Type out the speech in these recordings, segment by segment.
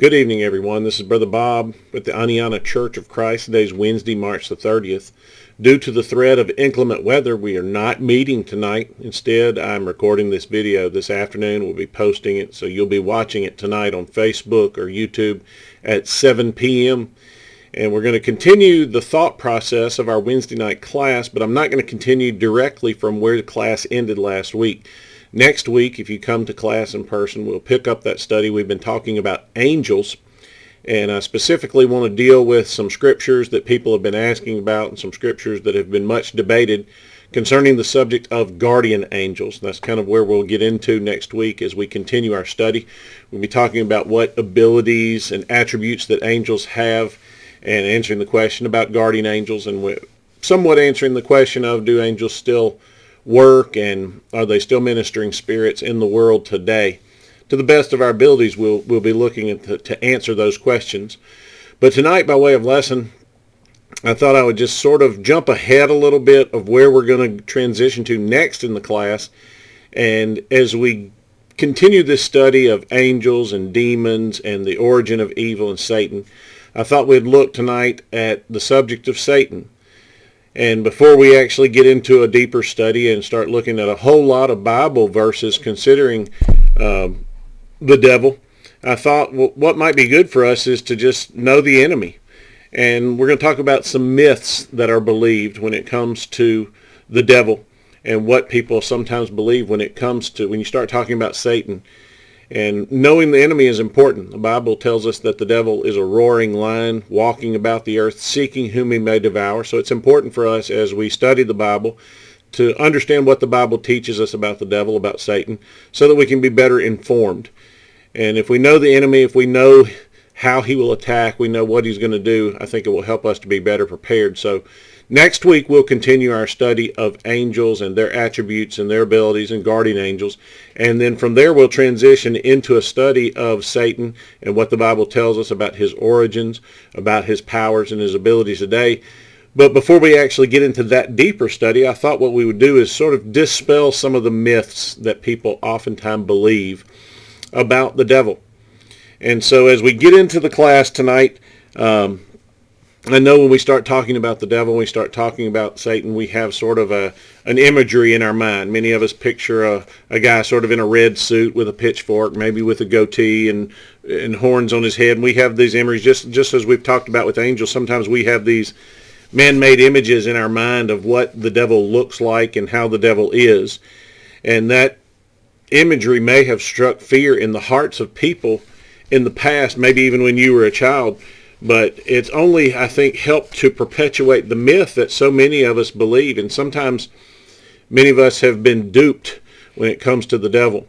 Good evening, everyone. This is Brother Bob with the Aniana Church of Christ. Today is Wednesday, March the 30th. Due to the threat of inclement weather, we are not meeting tonight. Instead, I'm recording this video this afternoon. We'll be posting it, so you'll be watching it tonight on Facebook or YouTube at 7 p.m. And we're going to continue the thought process of our Wednesday night class, but I'm not going to continue directly from where the class ended last week. Next week, if you come to class in person, we'll pick up that study. We've been talking about angels, and I specifically want to deal with some scriptures that people have been asking about and some scriptures that have been much debated concerning the subject of guardian angels. That's kind of where we'll get into next week as we continue our study. We'll be talking about what abilities and attributes that angels have and answering the question about guardian angels, and somewhat answering the question of, do angels still work, and are they still ministering spirits in the world today? To the best of our abilities, we'll be looking at to answer those questions. But tonight, by way of lesson, I thought I would just sort of jump ahead a little bit of where we're going to transition to next in the class. And as we continue this study of angels and demons and the origin of evil and Satan, I thought we'd look tonight at the subject of Satan. And before we actually get into a deeper study and start looking at a whole lot of Bible verses considering the devil, I thought what might be good for us is to just know the enemy. And we're going to talk about some myths that are believed when it comes to the devil and what people sometimes believe when you start talking about Satan. And knowing the enemy is important. The Bible tells us that the devil is a roaring lion walking about the earth, seeking whom he may devour. So it's important for us as we study the Bible to understand what the Bible teaches us about the devil, about Satan, so that we can be better informed. And if we know the enemy, if we know how he will attack, we know what he's going to do, I think it will help us to be better prepared. So next week we'll continue our study of angels and their attributes and their abilities and guardian angels. And then from there we'll transition into a study of Satan and what the Bible tells us about his origins, about his powers and his abilities today. But before we actually get into that deeper study, I thought what we would do is sort of dispel some of the myths that people oftentimes believe about the devil. And so as we get into the class tonight, I know when we start talking about the devil, we start talking about Satan, we have sort of an imagery in our mind. Many of us picture a guy sort of in a red suit with a pitchfork, maybe with a goatee and horns on his head. And we have these images, just as we've talked about with angels. Sometimes we have these man-made images in our mind of what the devil looks like and how the devil is. And that imagery may have struck fear in the hearts of people in the past, maybe even when you were a child. But it's only, I think, helped to perpetuate the myth that so many of us believe. And sometimes many of us have been duped when it comes to the devil.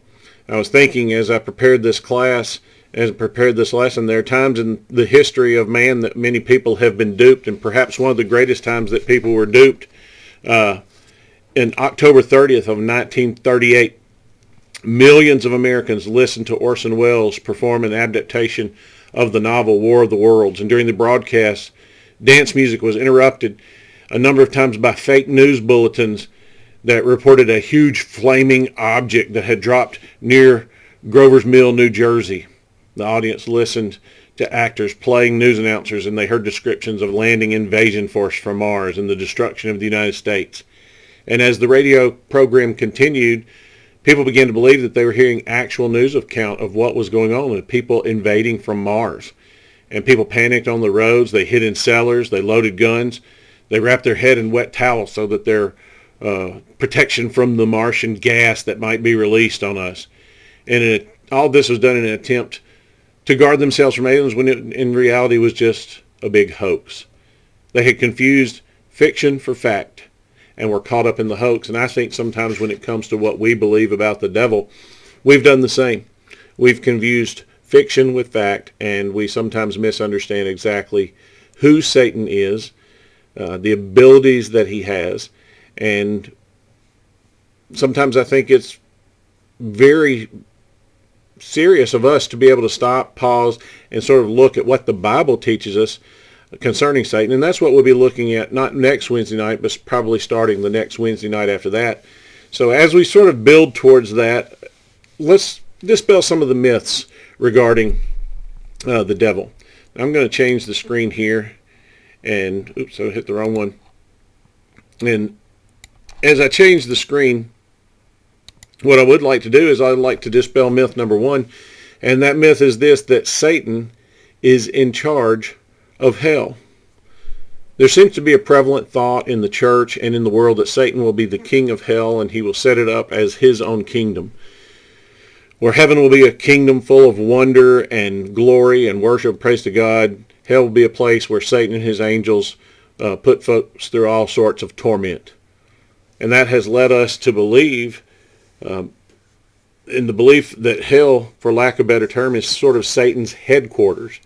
I was thinking as I prepared this class, as I prepared this lesson, there are times in the history of man that many people have been duped. And perhaps one of the greatest times that people were duped, in October 30th of 1938, millions of Americans listened to Orson Welles perform an adaptation of the novel War of the Worlds. And during the broadcast, dance music was interrupted a number of times by fake news bulletins that reported a huge flaming object that had dropped near Grover's Mill, New Jersey. The audience listened to actors playing news announcers, and they heard descriptions of landing invasion force from Mars and the destruction of the United States. And as the radio program continued, people began to believe that they were hearing actual news account of what was going on with people invading from Mars. And people panicked on the roads. They hid in cellars. They loaded guns. They wrapped their head in wet towels so that their protection from the Martian gas that might be released on us. And all this was done in an attempt to guard themselves from aliens when it in reality was just a big hoax. They had confused fiction for fact and we're caught up in the hoax. And I think sometimes when it comes to what we believe about the devil, we've done the same. We've confused fiction with fact, and we sometimes misunderstand exactly who Satan is, the abilities that he has. And sometimes I think it's very serious of us to be able to stop, pause, and sort of look at what the Bible teaches us concerning Satan. And that's what we'll be looking at, not next Wednesday night, but probably starting the next Wednesday night after that. So as we sort of build towards that, let's dispel some of the myths regarding the devil. I'm going to change the screen here, and oops, I hit the wrong one. And as I change the screen, what I would like to do is I'd like to dispel myth number one, and that myth is this, that Satan is in charge of hell. There seems to be a prevalent thought in the church and in the world that Satan will be the king of hell, and he will set it up as his own kingdom, where heaven will be a kingdom full of wonder and glory and worship, praise to God. Hell will be a place where Satan and his angels put folks through all sorts of torment. And that has led us to believe, in the belief that hell, for lack of a better term, is sort of Satan's headquarters.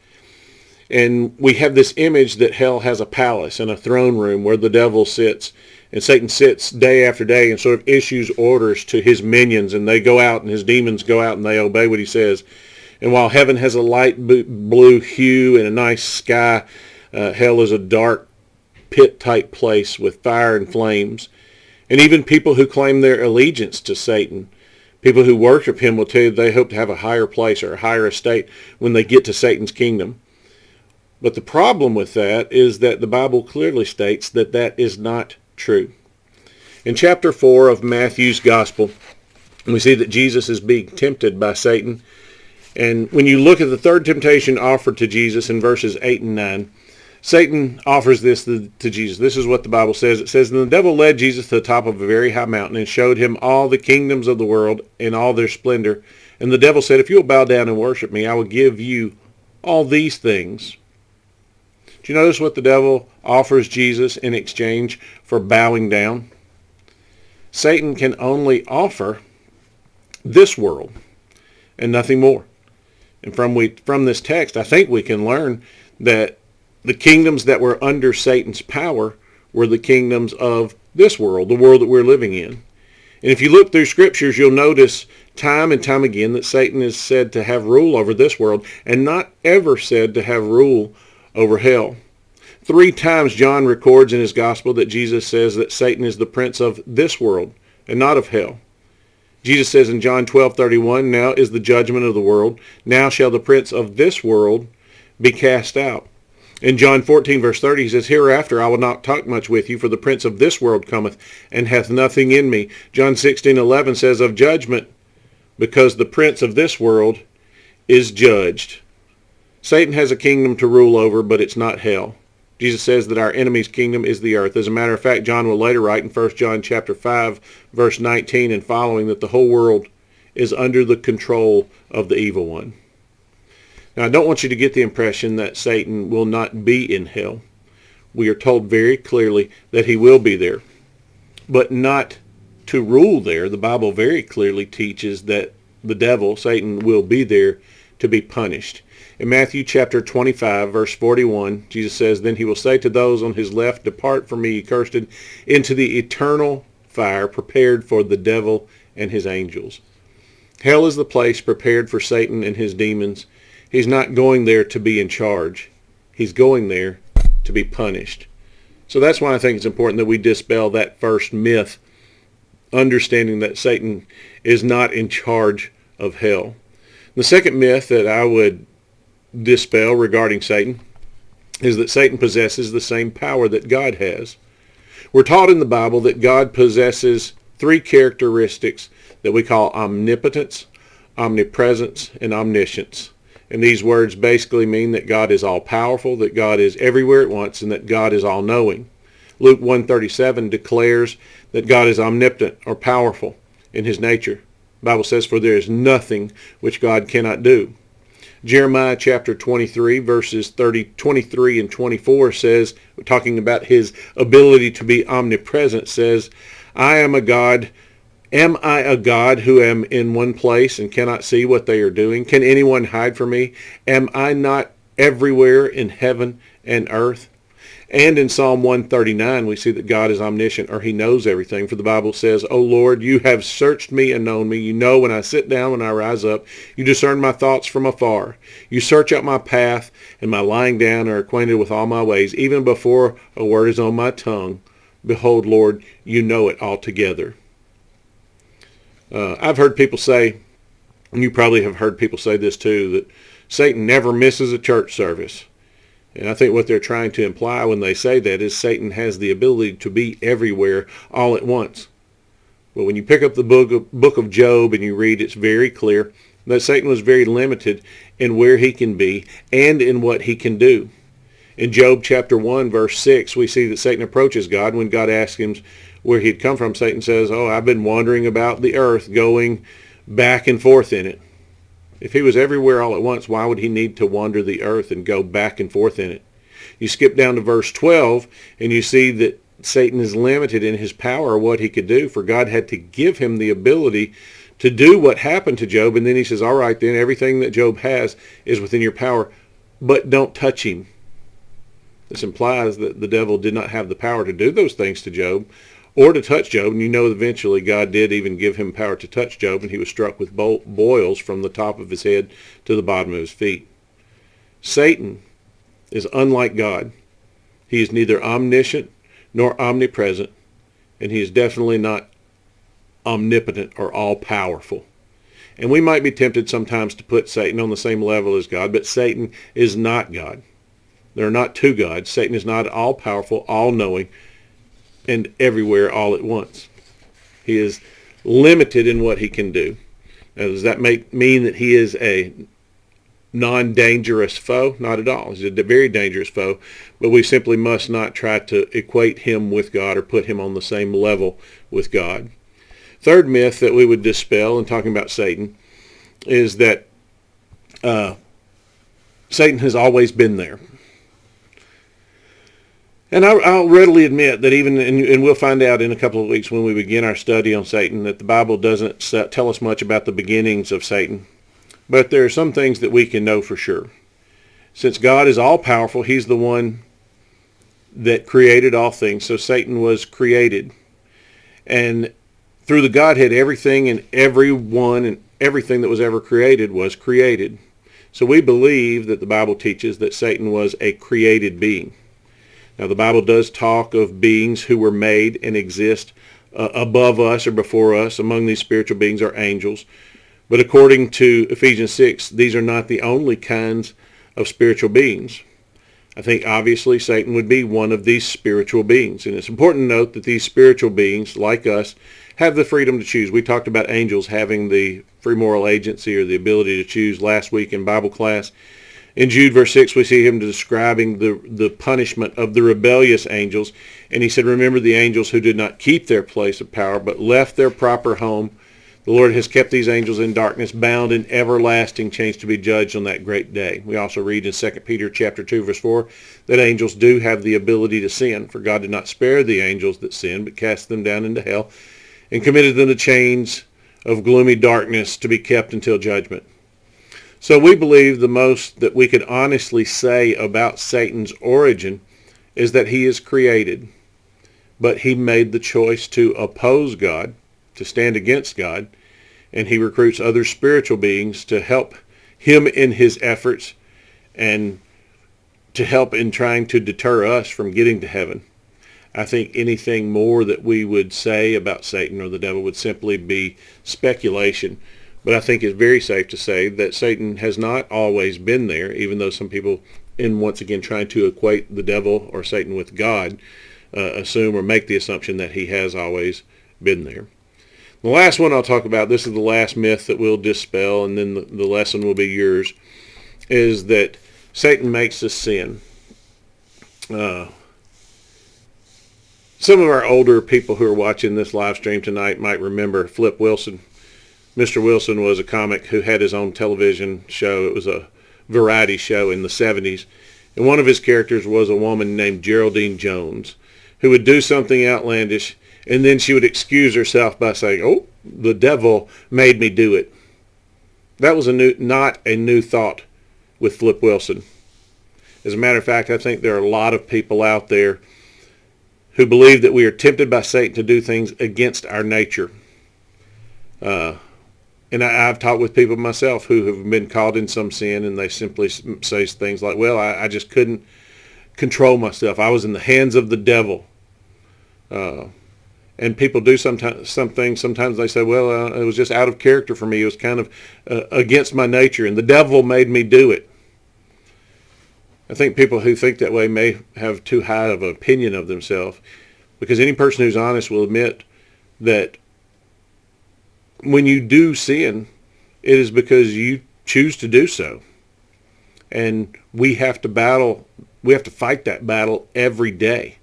And we have this image that hell has a palace and a throne room where the devil sits, and Satan sits day after day and sort of issues orders to his minions, and they go out, and his demons go out and they obey what he says. And while heaven has a light blue hue and a nice sky, hell is a dark pit-type place with fire and flames. And even people who claim their allegiance to Satan, people who worship him, will tell you they hope to have a higher place or a higher estate when they get to Satan's kingdom. But the problem with that is that the Bible clearly states that that is not true. In chapter 4 of Matthew's Gospel, we see that Jesus is being tempted by Satan. And when you look at the third temptation offered to Jesus in verses 8 and 9, Satan offers this to Jesus. This is what the Bible says. It says, "And the devil led Jesus to the top of a very high mountain and showed him all the kingdoms of the world in all their splendor. And the devil said, 'If you will bow down and worship me, I will give you all these things.'" Do you notice what the devil offers Jesus in exchange for bowing down? Satan can only offer this world and nothing more. And from this text, I think we can learn that the kingdoms that were under Satan's power were the kingdoms of this world, the world that we're living in. And if you look through scriptures, you'll notice time and time again that Satan is said to have rule over this world and not ever said to have rule over hell. 3 times John records in his gospel that Jesus says that Satan is the prince of this world and not of hell. Jesus says in John 12:31, "Now is the judgment of the world. Now shall the prince of this world be cast out." In John 14, verse 30, he says, "Hereafter I will not talk much with you, for the prince of this world cometh, and hath nothing in me." John 16:11 says, "Of judgment, because the prince of this world is judged." Satan has a kingdom to rule over, but it's not hell. Jesus says that our enemy's kingdom is the earth. As a matter of fact, John will later write in 1 John chapter 5, verse 19 and following, that the whole world is under the control of the evil one. Now, I don't want you to get the impression that Satan will not be in hell. We are told very clearly that he will be there, but not to rule there. The Bible very clearly teaches that the devil, Satan, will be there to be punished. In Matthew chapter 25, verse 41, Jesus says, "Then he will say to those on his left, 'Depart from me, ye cursed, into the eternal fire prepared for the devil and his angels.'" Hell is the place prepared for Satan and his demons. He's not going there to be in charge. He's going there to be punished. So that's why I think it's important that we dispel that first myth, understanding that Satan is not in charge of hell. The second myth that I would dispel regarding Satan is that Satan possesses the same power that God has. We're taught in the Bible that God possesses 3 characteristics that we call omnipotence, omnipresence, and omniscience. And these words basically mean that God is all-powerful, that God is everywhere at once, and that God is all-knowing. Luke 1:37 declares that God is omnipotent or powerful in his nature. The Bible says, "For there is nothing which God cannot do." Jeremiah chapter 23, verses 23 and 24 says, talking about his ability to be omnipresent, says, Am I a God who am in one place and cannot see what they are doing? Can anyone hide from me? Am I not everywhere in heaven and earth?" And in Psalm 139, we see that God is omniscient, or he knows everything. For the Bible says, "O Lord, you have searched me and known me. You know when I sit down, when I rise up. You discern my thoughts from afar. You search out my path and my lying down, are acquainted with all my ways. Even before a word is on my tongue, behold, Lord, you know it altogether." I've heard people say, and you probably have heard people say this too, that Satan never misses a church service. And I think what they're trying to imply when they say that is Satan has the ability to be everywhere all at once. Well, when you pick up the book of Job and you read, it's very clear that Satan was very limited in where he can be and in what he can do. In Job chapter 1, verse 6, we see that Satan approaches God. When God asks him where he'd come from, Satan says, "Oh, I've been wandering about the earth, going back and forth in it." If he was everywhere all at once, why would he need to wander the earth and go back and forth in it? You skip down to verse 12, and you see that Satan is limited in his power, what he could do, for God had to give him the ability to do what happened to Job. And then he says, all right, then everything that Job has is within your power, but don't touch him. This implies that the devil did not have the power to do those things to Job or to touch Job. And you know eventually God did even give him power to touch Job, and he was struck with boils from the top of his head to the bottom of his feet. Satan is unlike God. He is neither omniscient nor omnipresent, and he is definitely not omnipotent or all-powerful. And we might be tempted sometimes to put Satan on the same level as God, but Satan is not God. There are not two gods. Satan is not all-powerful, all-knowing, and everywhere all at once. He is limited in what he can do. Now, does that mean that he is a non-dangerous foe? Not at all. He's a very dangerous foe, but we simply must not try to equate him with God or put him on the same level with God. Third myth that we would dispel in talking about Satan is that Satan has always been there. And I'll readily admit that even, and we'll find out in a couple of weeks when we begin our study on Satan, that the Bible doesn't tell us much about the beginnings of Satan. But there are some things that we can know for sure. Since God is all-powerful, he's the one that created all things. So Satan was created. And through the Godhead, everything and everyone and everything that was ever created was created. So we believe that the Bible teaches that Satan was a created being. Now, the Bible does talk of beings who were made and exist above us or before us. Among these spiritual beings are angels. But according to Ephesians 6, these are not the only kinds of spiritual beings. I think obviously Satan would be one of these spiritual beings. And it's important to note that these spiritual beings, like us, have the freedom to choose. We talked about angels having the free moral agency or the ability to choose last week in Bible class. In Jude verse 6, we see him describing the punishment of the rebellious angels. And he said, remember the angels who did not keep their place of power, but left their proper home. The Lord has kept these angels in darkness, bound in everlasting chains to be judged on that great day. We also read in 2 Peter chapter 2, verse 4, that angels do have the ability to sin. For God did not spare the angels that sinned, but cast them down into hell and committed them to chains of gloomy darkness to be kept until judgment. So we believe the most that we could honestly say about Satan's origin is that he is created, but he made the choice to oppose God, to stand against God, and he recruits other spiritual beings to help him in his efforts and to help in trying to deter us from getting to heaven. I think anything more that we would say about Satan or the devil would simply be speculation. But I think it's very safe to say that Satan has not always been there, even though some people, in once again trying to equate the devil or Satan with God, assume or make the assumption that he has always been there. The last one I'll talk about, this is the last myth that we'll dispel, and then the lesson will be yours, is that Satan makes us sin. Some of our older people who are watching this live stream tonight might remember Flip Wilson. Mr. Wilson was a comic who had his own television show. It was a variety show in the 70s. And one of his characters was a woman named Geraldine Jones who would do something outlandish, and then she would excuse herself by saying, oh, the devil made me do it. That was not a new thought with Flip Wilson. As a matter of fact, I think there are a lot of people out there who believe that we are tempted by Satan to do things against our nature. And I've talked with people myself who have been caught in some sin, and they simply say things like, well, I just couldn't control myself. I was in the hands of the devil. And And people do sometimes some things. Sometimes they say, well, it was just out of character for me. It was kind of against my nature, and the devil made me do it. I think people who think that way may have too high of an opinion of themselves, because any person who's honest will admit that when you do sin, it is because you choose to do so. And we have to fight that battle every day.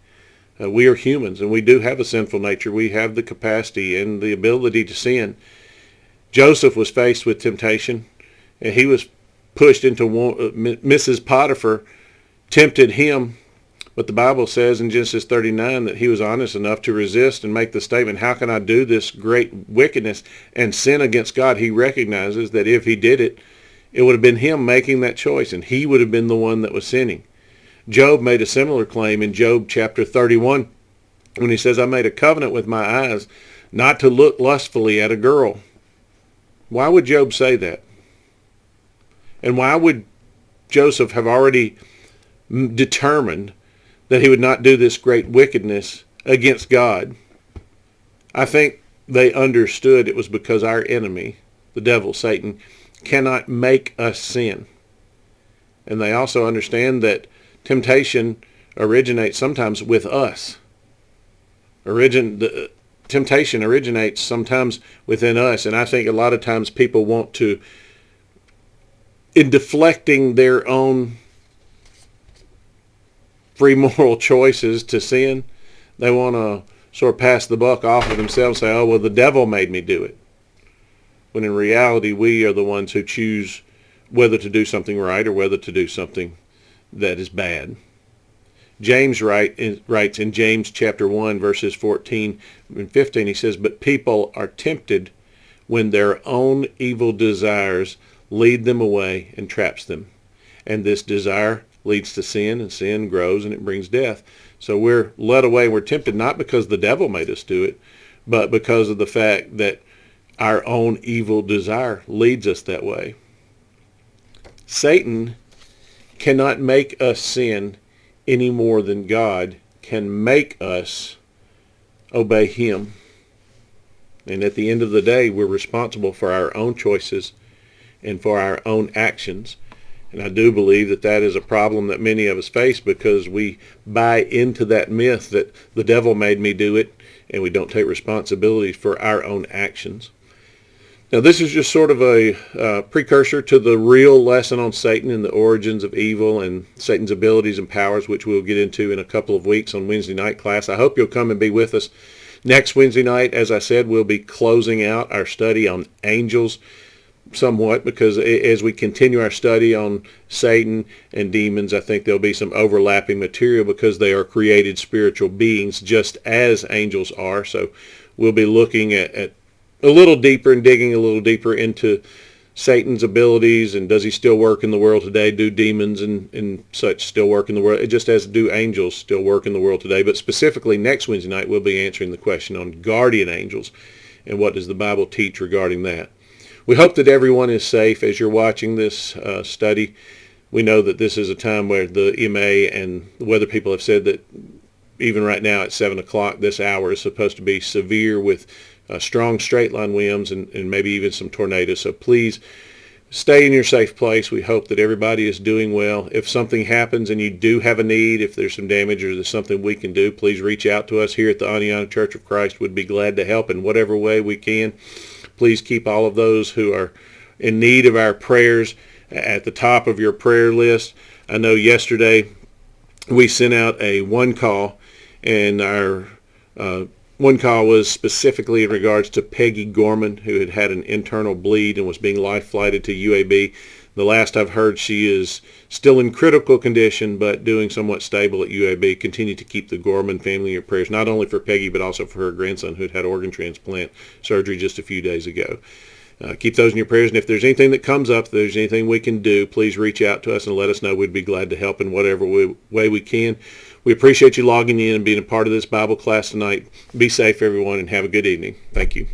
We are humans, and we do have a sinful nature. We have the capacity and the ability to sin. Joseph was faced with temptation, and he was pushed into Mrs. Potiphar tempted him, but the Bible says in Genesis 39 that he was honest enough to resist and make the statement, how can I do this great wickedness and sin against God? He recognizes that if he did it, it would have been him making that choice, and he would have been the one that was sinning. Job made a similar claim in Job chapter 31 when he says, I made a covenant with my eyes not to look lustfully at a girl. Why would Job say that? And why would Joseph have already determined that he would not do this great wickedness against God? I think they understood it was because our enemy, the devil, Satan, cannot make us sin. And they also understand that temptation originates sometimes with us. Temptation originates sometimes within us, and I think a lot of times people want to, in deflecting their own free moral choices to sin, they want to sort of pass the buck off of themselves and say, oh, well, the devil made me do it. When in reality, we are the ones who choose whether to do something right or whether to do something that is bad. James writes in James chapter 1, verses 14 and 15, he says, but people are tempted when their own evil desires lead them away and traps them. And this desire leads to sin, and sin grows and it brings death. So we're led away, we're tempted not because the devil made us do it, but because of the fact that our own evil desire leads us that way. Satan cannot make us sin any more than God can make us obey him. And at the end of the day, we're responsible for our own choices and for our own actions. And I do believe that that is a problem that many of us face because we buy into that myth that the devil made me do it, and we don't take responsibility for our own actions. Now, this is just sort of a precursor to the real lesson on Satan and the origins of evil and Satan's abilities and powers, which we'll get into in a couple of weeks on Wednesday night class. I hope you'll come and be with us next Wednesday night. As I said, we'll be closing out our study on angels somewhat, because as we continue our study on Satan and demons, I think there'll be some overlapping material because they are created spiritual beings just as angels are. So we'll be looking at a little deeper and digging a little deeper into Satan's abilities, and does he still work in the world today? Do demons and such still work in the world? Just as do angels still work in the world today. But specifically next Wednesday night, we'll be answering the question on guardian angels and what does the Bible teach regarding that. We hope that everyone is safe as you're watching this study. We know that this is a time where the EMA and the weather people have said that even right now at 7 o'clock, this hour is supposed to be severe with strong straight line winds and maybe even some tornadoes. So please stay in your safe place. We hope that everybody is doing well. If something happens and you do have a need, if there's some damage or there's something we can do, please reach out to us here at the Aniana Church of Christ. We'd be glad to help in whatever way we can. Please keep all of those who are in need of our prayers at the top of your prayer list. I know yesterday we sent out a one call, and our one call was specifically in regards to Peggy Gorman, who had had an internal bleed and was being life flighted to UAB. The last I've heard, she is still in critical condition, but doing somewhat stable at UAB. Continue to keep the Gorman family in your prayers, not only for Peggy, but also for her grandson, who had had organ transplant surgery just a few days ago. Keep those in your prayers, and if there's anything that comes up, if there's anything we can do, please reach out to us and let us know. We'd be glad to help in whatever way we can. We appreciate you logging in and being a part of this Bible class tonight. Be safe, everyone, and have a good evening. Thank you.